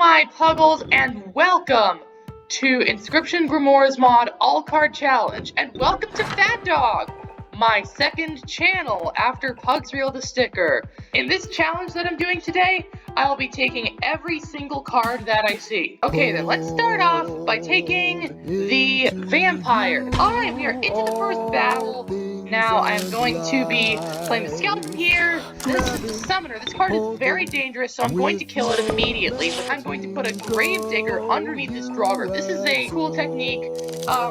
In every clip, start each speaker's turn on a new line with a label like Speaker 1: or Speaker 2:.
Speaker 1: my Puggles, and welcome to Inscryption Grimora's mod All Card Challenge, and welcome to Fat Dog, my second channel after Pugsriel the Sticker. In this challenge that I'm doing today, I'll be taking every single card that I see. Okay, then let's start off by taking the Vampire. Alright, we are into the first battle. Now I'm going to be playing the Skeleton here. This is the Summoner. This card is very dangerous, so I'm going to kill it immediately. But I'm going to put a Gravedigger underneath this Draugr. This is a cool technique,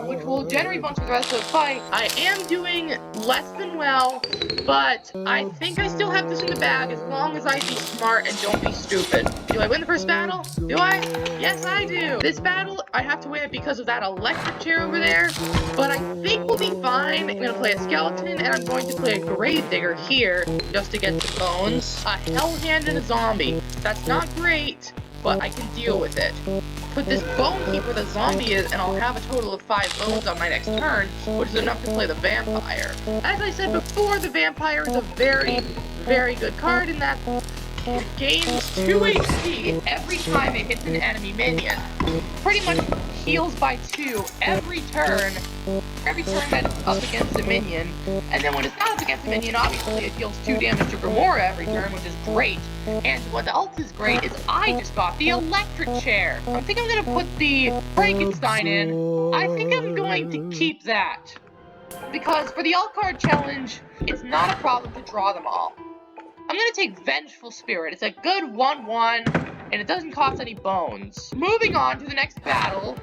Speaker 1: which will generate bones for the rest of the fight. I am doing less than well, but I think I still have this in the bag as long as I be smart and don't be stupid. Do I win the first battle? Do I? Yes, I do. This battle, I have to win it because of that electric chair over there, but I think we'll be fine. I'm going to play a Skeleton, and I'm going to play a Gravedigger here just to get the bones. A Hell Hand and a Zombie. That's not great, but I can deal with it. Put this Bone Keeper the Zombie is, and I'll have a total of 5 bones on my next turn, which is enough to play the Vampire. As I said before, the Vampire is a very, very good card in that it gains 2 HP every time it hits an enemy minion. Pretty much heals by 2 every turn that it's up against a minion. And then when it's not up against a minion, obviously it deals 2 damage to Grimora every turn, which is great. And what else is great is I just got the electric chair. I think I'm going to put the Frankenstein in. I think I'm going to keep that. Because for the all-card challenge, it's not a problem to draw them all. I'm going to take Vengeful Spirit. It's a good 1/1, and it doesn't cost any bones. Moving on to the next battle,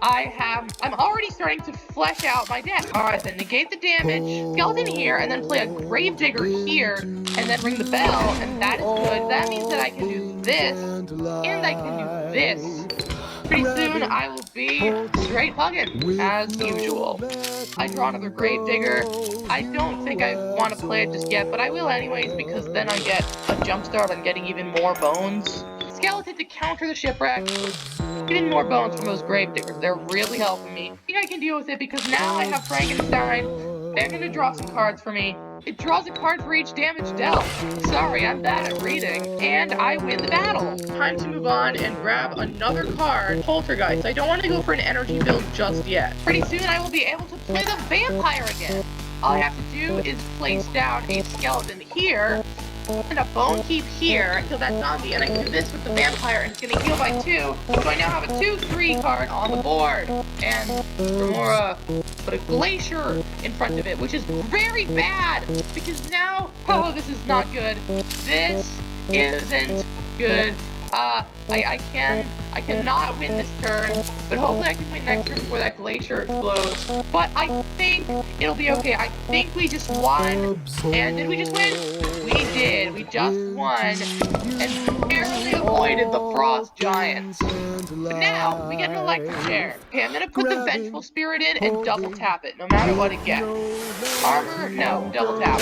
Speaker 1: I'm already starting to flesh out my deck. Alright, then negate the damage, Skeleton here, and then play a Gravedigger here, and then ring the bell, and that is good. That means that I can do this, and I can do this. Pretty soon, I will be straight hugging, as usual. I draw another Gravedigger. I don't think I want to play it just yet, but I will anyways, because then I get a jump start on getting even more bones. Skeleton to counter the Shipwreck. Getting more bones from those Gravediggers. They're really helping me. I think I can deal with it because now I have Frankenstein. They're going to draw some cards for me. It draws a card for each damage dealt. Sorry, I'm bad at reading. And I win the battle. Time to move on and grab another card. Poltergeist. I don't want to go for an energy build just yet. Pretty soon I will be able to play the Vampire again. All I have to do is place down a Skeleton here, and a Bone Keep here, kill that zombie, and I can do this with the Vampire, and it's going to heal by 2, so I now have a 2/3 card on the board. And Grimora put a Glacier in front of it, which is very bad, because now, oh, this is not good. This isn't good. I cannot win this turn, but hopefully I can win next turn before that Glacier explodes. But I think it'll be okay. I think we just won. And did we just win? We did. We just won and barely avoided the Frost Giants. But now we get an electric chair. Okay, I'm gonna put the Vengeful Spirit in and double tap it, no matter what it gets. Armor? No, double tap.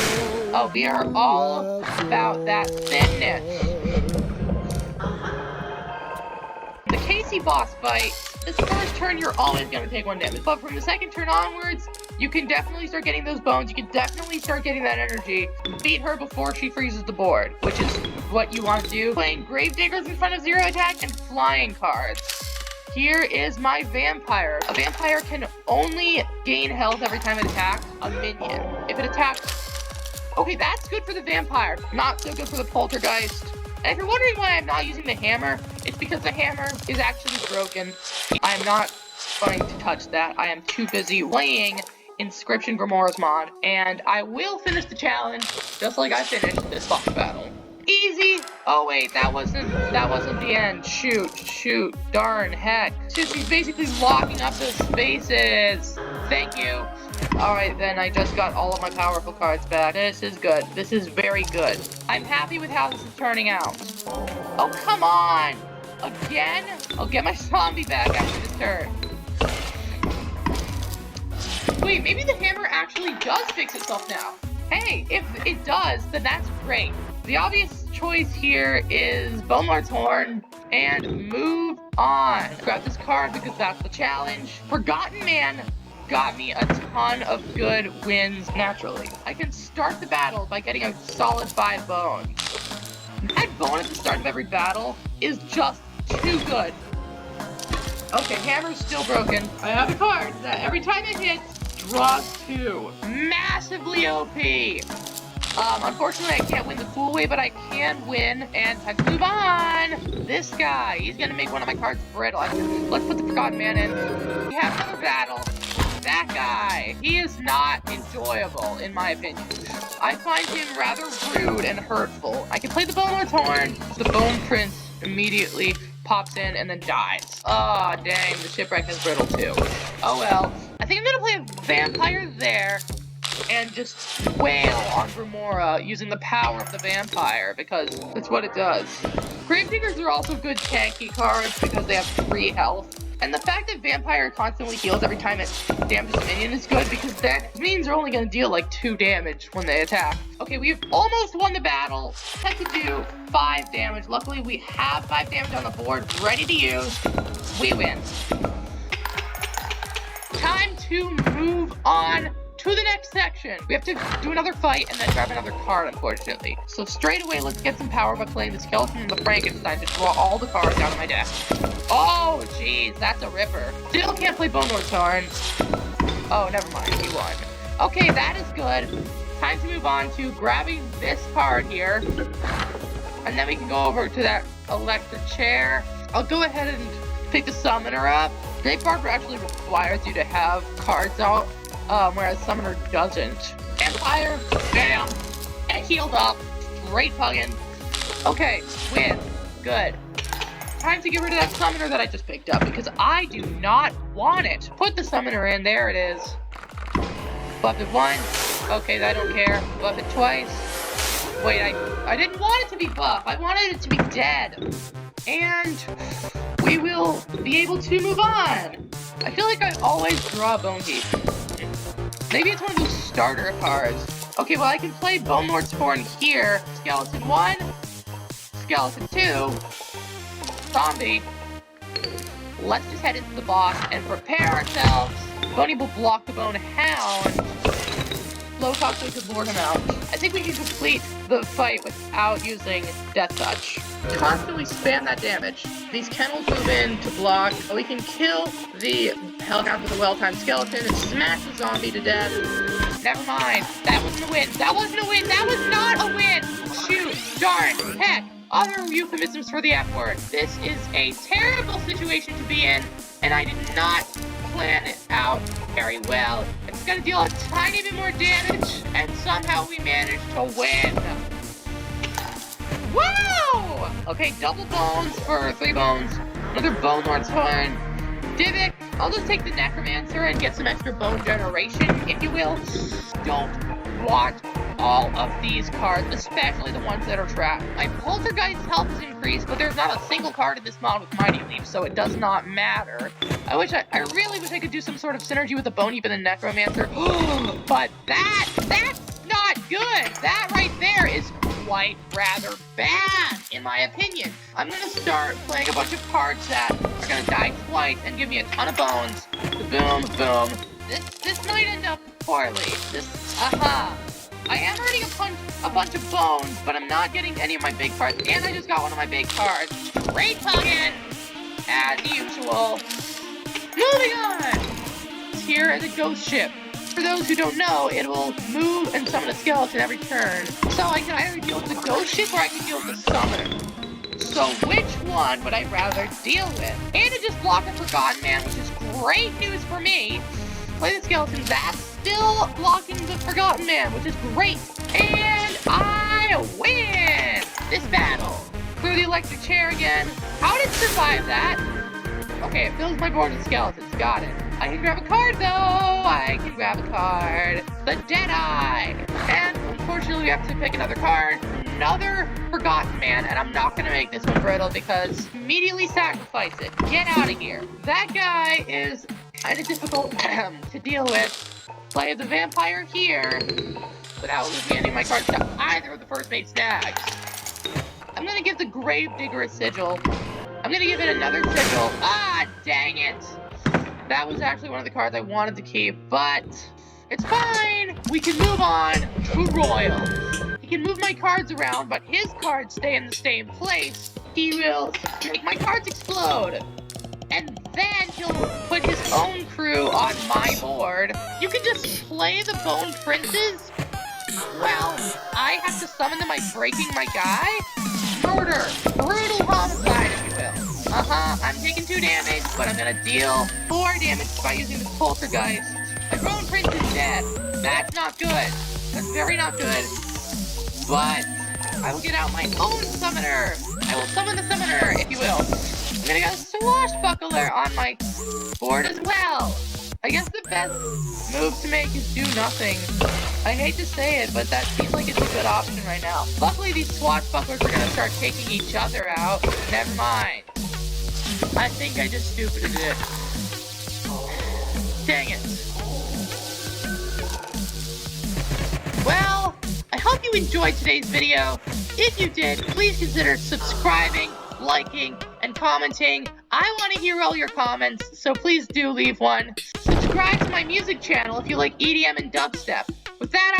Speaker 1: Oh, we are all about that thinness. The Casey boss fight, this first turn you're always going to take 1 damage, but from the second turn onwards, you can definitely start getting those bones, you can definitely start getting that energy. Beat her before she freezes the board, which is what you want to do. Playing Gravediggers in front of 0 attack and flying cards. Here is my Vampire. A Vampire can only gain health every time it attacks a minion. If it attacks... Okay, that's good for the Vampire, not so good for the Poltergeist. And if you're wondering why I'm not using the hammer, it's because the hammer is actually broken. I am not going to touch that. I am too busy playing Inscryption Grimora's mod. And I will finish the challenge, just like I finished this boss battle. Easy! Oh wait, that wasn't the end. Shoot, darn heck. She's basically locking up the spaces. Thank you. Alright then, I just got all of my powerful cards back. This is good. This is very good. I'm happy with how this is turning out. Oh, come on! Again? I'll get my zombie back after this turn. Wait, maybe the hammer actually does fix itself now. Hey, if it does, then that's great. The obvious choice here is Bone Lord's Horn and move on. Grab this card because that's the challenge. Forgotten Man got me a ton of good wins naturally. I can start the battle by getting a solid 5 bones. That bone at the start of every battle is just too good. Okay, hammer's still broken. I have a card that every time it hits, draws 2. Massively OP. Unfortunately, I can't win the full way, but I can win, and time to move on. This guy, he's gonna make one of my cards brittle. Let's put the Forgotten Man in. We have another battle. That guy, he is not enjoyable, in my opinion. I find him rather rude and hurtful. I can play the Bone Lord's Horn. The Bone Prince immediately pops in and then dies. Oh, dang, the Shipwreck is brittle too. Oh well. I think I'm gonna play a Vampire there and just wail on Grimora using the power of the Vampire, because that's what it does. Gravediggers are also good tanky cards because they have 3 health. And the fact that Vampire constantly heals every time it damages a minion is good, because that means they're only going to deal like 2 damage when they attack. Okay, we've almost won the battle. Had to do 5 damage. Luckily, we have 5 damage on the board ready to use. We win. Time to move on to the next section. We have to do another fight and then grab another card, unfortunately. So straight away, let's get some power by playing the Skeleton and the Frankenstein to draw all the cards out of my deck. Oh, jeez, that's a ripper. Still can't play Bone Lord's Horn. Oh, never mind, we won. Okay, that is good. Time to move on to grabbing this card here. And then we can go over to that electric chair. I'll go ahead and pick the Summoner up. Grave Barber actually requires you to have cards out, whereas Summoner doesn't. Empire, bam, and healed up, great puggin'. Okay, win, good. Time to get rid of that Summoner that I just picked up, because I do not want it. Put the Summoner in, there it is. Buff it once, okay, I don't care. Buff it twice. Wait, I didn't want it to be buff, I wanted it to be dead. And we will be able to move on. I feel like I always draw Bone Heap. Maybe it's one of those starter cards. Okay, well I can play Bone Lord's Horn here. Skeleton 1, Skeleton 2, Zombie. Let's just head into the boss and prepare ourselves. Boney will block the Bone Hound. Low talk so we can lure him out. I think we can complete the fight without using Death Touch. Constantly spam that damage. These kennels move in to block. We can kill the Hellhound with a well-timed skeleton and smash the zombie to death. Never mind. That wasn't a win. That wasn't a win. That was not a win. Shoot. Darn. Heck. Other euphemisms for the F word. This is a terrible situation to be in, and I did not plan it out very well. It's gonna deal a tiny bit more damage, and somehow we managed to win. Woo! Okay, double bones for 3 bones. Another Bone Lord's Horn. Divik. I'll just take the Necromancer and get some extra bone generation, if you will. Don't want all of these cards, especially the ones that are trapped. My Poltergeist's health is increased, but there's not a single card in this mod with Mighty Leap, so it does not matter. I really wish I could do some sort of synergy with the Bone Heap and the Necromancer, but that's not good. That right there is quite rather bad, in my opinion. I'm gonna start playing a bunch of cards that are gonna die twice and give me a ton of bones. Boom, boom. This might end up poorly. I am hurting a bunch of bones, but I'm not getting any of my big cards, and I just got one of my big cards. Great puggin', as usual. Moving on! Here is a ghost ship. For those who don't know, it will move and summon a skeleton every turn. So I can either deal with the ghost ship or I can deal with the summoner. So which one would I rather deal with? And it just blocked the Forgotten Man, which is great news for me. Play the skeleton, that's still blocking the Forgotten Man, which is great. And I win this battle. Through the electric chair again. How did it survive that? Okay, it fills my board with skeletons, got it. I can grab a card though, I can grab a card. The Deadeye. And unfortunately we have to pick another card. Another Forgotten Man, and I'm not gonna make this one brittle because immediately sacrifice it. Get out of here. That guy is kind of difficult to deal with. Play the Vampire here without losing any of my cards to either of the first mate snags. I'm gonna give the Gravedigger a sigil. I'm gonna give it another sigil. Ah, dang it. That was actually one of the cards I wanted to keep, but it's fine. We can move on to Royal. He can move my cards around, but his cards stay in the same place. he will make my cards explode. And then he'll put his own crew on my board. You can just play the Bone Princes. Well, I have to summon them by breaking my guy. Murder. Brutal homicide, if you will. I'm taking 2 damage, but I'm gonna deal 4 damage by using the Poltergeist. My Bone Prince is dead. That's not good. That's very not good. But I will get out my own summoner. I will summon the summoner, if you will. I'm gonna get a Swashbuckler on my board as well. I guess the best move to make is do nothing. I hate to say it, but that seems like it's a good option right now. Luckily, these Swashbucklers are gonna start taking each other out. Never mind. I think I just stupided it. Dang it. Well, I hope you enjoyed today's video. If you did, please consider subscribing, liking, and commenting. I want to hear all your comments, so please do leave one. Subscribe to my music channel if you like EDM and dubstep. With that,